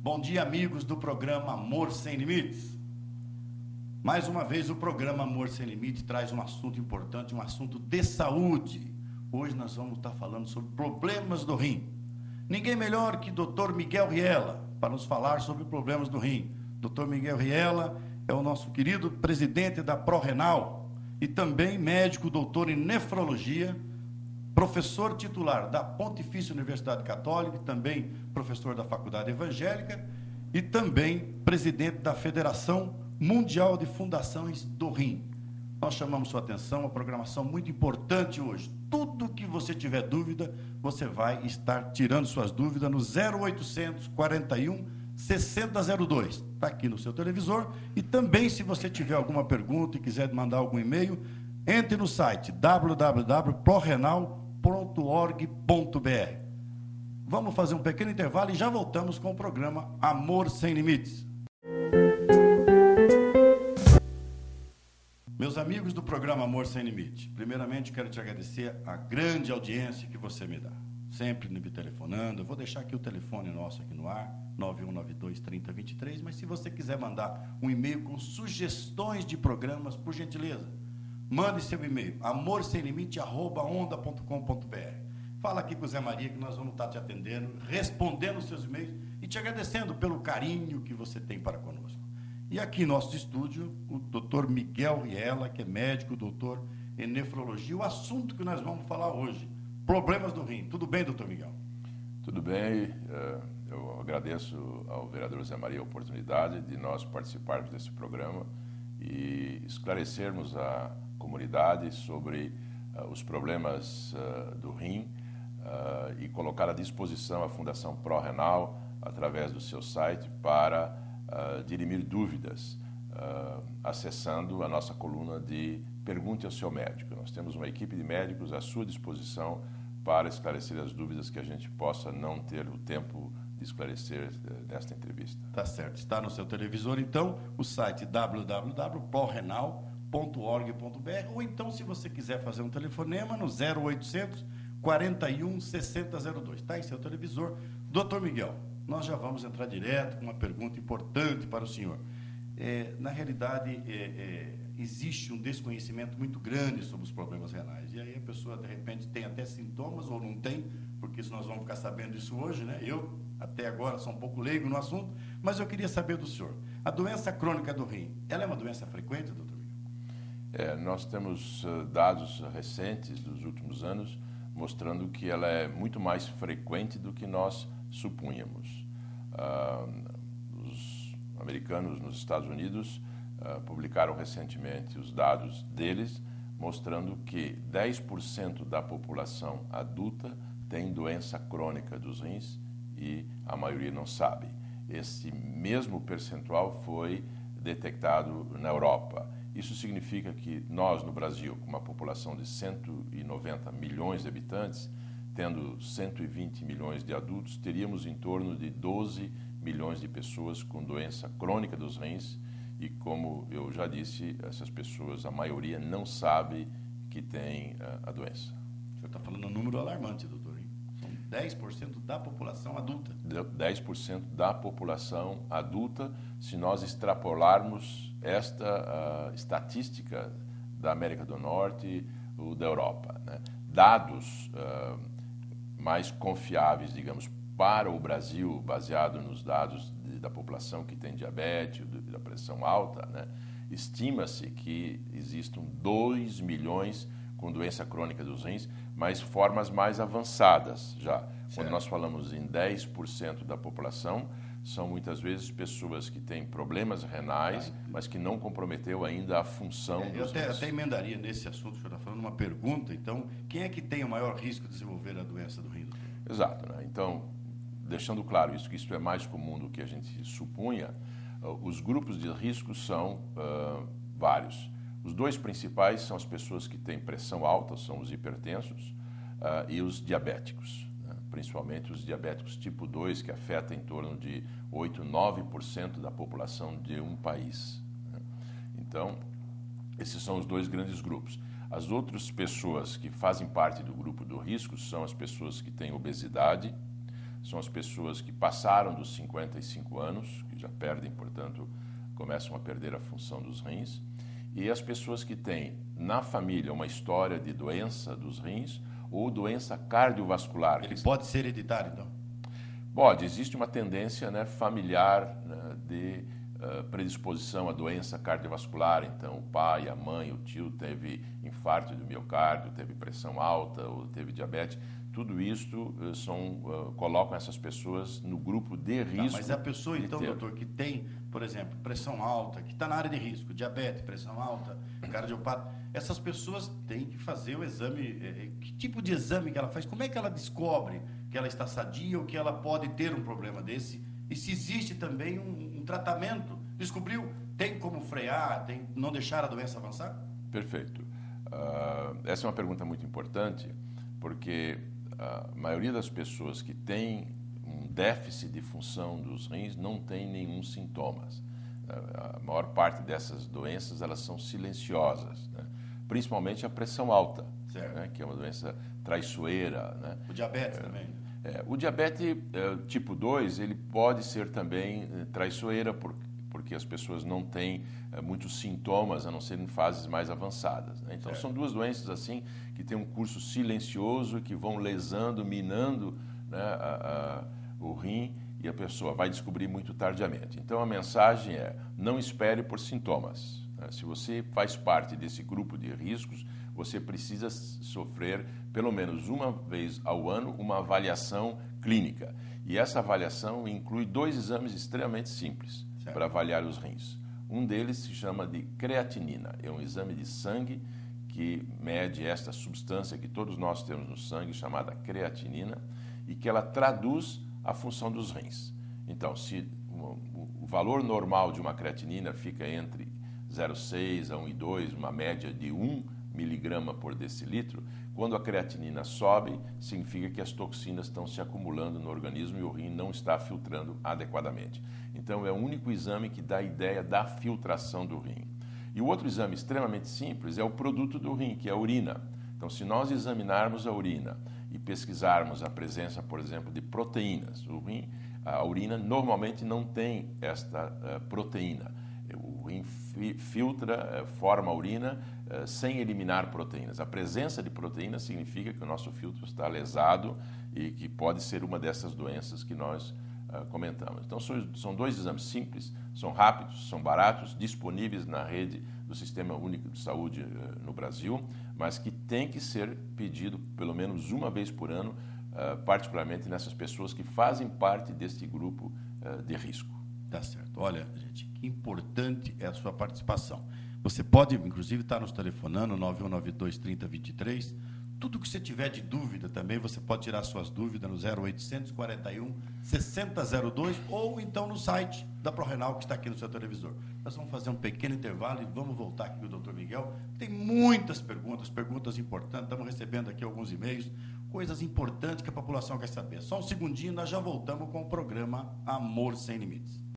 Bom dia, amigos do programa Amor Sem Limites. Mais uma vez, o programa Amor Sem Limites traz um assunto importante, um assunto de saúde. Hoje nós vamos estar falando sobre problemas do rim. Ninguém melhor que Dr. Miguel Riela para nos falar sobre problemas do rim. Dr. Miguel Riela é o nosso querido presidente da ProRenal e também médico doutor em nefrologia, professor titular da Pontifícia Universidade Católica, também professor da Faculdade Evangélica e também presidente da Federação Mundial de Fundações do Rim. Nós chamamos sua atenção, uma programação muito importante hoje. Tudo que você tiver dúvida, você vai estar tirando suas dúvidas no 0800 41 6002. Está aqui no seu televisor. E também, se você tiver alguma pergunta e quiser mandar algum e-mail, entre no site www.prorenal.org.br. Vamos fazer um pequeno intervalo e já voltamos com o programa Amor Sem Limites. Meus amigos do programa Amor Sem Limite, primeiramente quero te agradecer a grande audiência que você me dá. Sempre me telefonando, eu vou deixar aqui o telefone nosso aqui no ar, 9192-3023, mas se você quiser mandar um e-mail com sugestões de programas, por gentileza, mande seu e-mail, amorsemlimite@onda.com.br. Fala aqui com o Zé Maria que nós vamos estar te atendendo, respondendo os seus e-mails e te agradecendo pelo carinho que você tem para conosco. E aqui em nosso estúdio, o doutor Miguel Riela, que é médico, doutor em nefrologia. O assunto que nós vamos falar hoje, problemas do rim. Tudo bem, doutor Miguel? Tudo bem. Eu agradeço ao vereador Zé Maria a oportunidade de nós participarmos desse programa e esclarecermos a comunidade sobre os problemas do rim e colocar à disposição a Fundação ProRenal, através do seu site, para dirimir dúvidas, acessando a nossa coluna de Pergunte ao Seu Médico. Nós temos uma equipe de médicos à sua disposição para esclarecer as dúvidas que a gente possa não ter o tempo de esclarecer nesta entrevista. Tá certo. Está no seu televisor, então, o site www.prorenal.org.br ou então, se você quiser fazer um telefonema, no 0800 41 6002. Está em seu televisor. Doutor Miguel, nós já vamos entrar direto com uma pergunta importante para o senhor. Na realidade, existe um desconhecimento muito grande sobre os problemas renais. E aí a pessoa, de repente, tem até sintomas ou não tem, porque nós vamos ficar sabendo isso hoje, né? Eu, até agora, sou um pouco leigo no assunto, mas eu queria saber do senhor. A doença crônica do rim, ela é uma doença frequente, doutor Miguel? Nós temos dados recentes dos últimos anos mostrando que ela é muito mais frequente do que nós supunhamos. Os americanos nos Estados Unidos publicaram recentemente os dados deles, mostrando que 10% da população adulta tem doença crônica dos rins e a maioria não sabe. Esse mesmo percentual foi detectado na Europa. Isso significa que nós, no Brasil, com uma população de 190 milhões de habitantes, tendo 120 milhões de adultos, teríamos em torno de 12 milhões de pessoas com doença crônica dos rins e, como eu já disse, essas pessoas, a maioria, não sabe que tem a doença. O senhor está falando um número alarmante, doutor. São 10% da população adulta. 10% da população adulta, se nós extrapolarmos esta estatística da América do Norte ou da Europa, né? Dados mais confiáveis, digamos, para o Brasil, baseado nos dados da população que tem diabetes, da pressão alta, né? Estima-se que existam 2 milhões com doença crônica dos rins, mas formas mais avançadas já. Certo. Quando nós falamos em 10% da população, são muitas vezes pessoas que têm problemas renais, mas que não comprometeu ainda a função dos rins. Eu até emendaria nesse assunto, o senhor está falando uma pergunta, então, quem é que tem o maior risco de desenvolver a doença do rim? Exato, né? Então, deixando claro isso, que isso é mais comum do que a gente supunha, os grupos de risco são vários. Os dois principais são as pessoas que têm pressão alta, são os hipertensos, e os diabéticos, né? Principalmente os diabéticos tipo 2, que afeta em torno de 8, 9% da população de um país, né? Então, esses são os dois grandes grupos. As outras pessoas que fazem parte do grupo do risco são as pessoas que têm obesidade, são as pessoas que passaram dos 55 anos, que já perdem, portanto, começam a perder a função dos rins, e as pessoas que têm na família uma história de doença dos rins ou doença cardiovascular. Ele pode ser hereditário, então? Pode, existe uma tendência, né, familiar, né, de predisposição à doença cardiovascular. Então, o pai, a mãe, o tio teve infarto do miocárdio, teve pressão alta ou teve diabetes. Tudo isso colocam essas pessoas no grupo de risco. Mas a pessoa, então, doutor, que tem, por exemplo, pressão alta, que está na área de risco, diabetes, pressão alta, cardiopata, essas pessoas têm que fazer o exame. Que tipo de exame que ela faz? Como é que ela descobre que ela está sadia ou que ela pode ter um problema desse? E se existe também um tratamento? Descobriu? Tem como frear? Tem não deixar a doença avançar? Perfeito. Essa é uma pergunta muito importante, porque a maioria das pessoas que têm um déficit de função dos rins não tem nenhum sintomas. A maior parte dessas doenças, elas são silenciosas, né? Principalmente a pressão alta, né? Que é uma doença traiçoeira, né? O diabetes também. O diabetes tipo 2, ele pode ser também traiçoeira, porque as pessoas não têm muitos sintomas, a não ser em fases mais avançadas, né? Então, são duas doenças assim que têm um curso silencioso, que vão lesando, minando, né, o rim, e a pessoa vai descobrir muito tardiamente. Então, a mensagem é: não espere por sintomas, né? Se você faz parte desse grupo de riscos, você precisa sofrer, pelo menos uma vez ao ano, uma avaliação clínica. E essa avaliação inclui 2 exames extremamente simples para avaliar os rins. Um deles se chama de creatinina. É um exame de sangue que mede esta substância que todos nós temos no sangue, chamada creatinina, e que ela traduz a função dos rins. Então, se o valor normal de uma creatinina fica entre 0,6 a 1,2, uma média de 1 miligrama por decilitro, quando a creatinina sobe, significa que as toxinas estão se acumulando no organismo e o rim não está filtrando adequadamente. Então, é o único exame que dá a ideia da filtração do rim. E o outro exame extremamente simples é o produto do rim, que é a urina. Então, se nós examinarmos a urina e pesquisarmos a presença, por exemplo, de proteínas, a urina normalmente não tem esta proteína. O rim filtra, forma a urina sem eliminar proteínas. A presença de proteínas significa que o nosso filtro está lesado e que pode ser uma dessas doenças que nós comentamos. Então, são 2 exames simples, são rápidos, são baratos, disponíveis na rede do Sistema Único de Saúde no Brasil, mas que tem que ser pedido pelo menos uma vez por ano, particularmente nessas pessoas que fazem parte deste grupo de risco. Tá certo. Olha, gente, que importante é a sua participação. Você pode, inclusive, estar nos telefonando, 9192-3023. Tudo que você tiver de dúvida também, você pode tirar suas dúvidas no 0800 41 6002 ou então no site da ProRenal, que está aqui no seu televisor. Nós vamos fazer um pequeno intervalo e vamos voltar aqui com o doutor Miguel. Tem muitas perguntas importantes. Estamos recebendo aqui alguns e-mails, coisas importantes que a população quer saber. Só um segundinho, nós já voltamos com o programa Amor Sem Limites.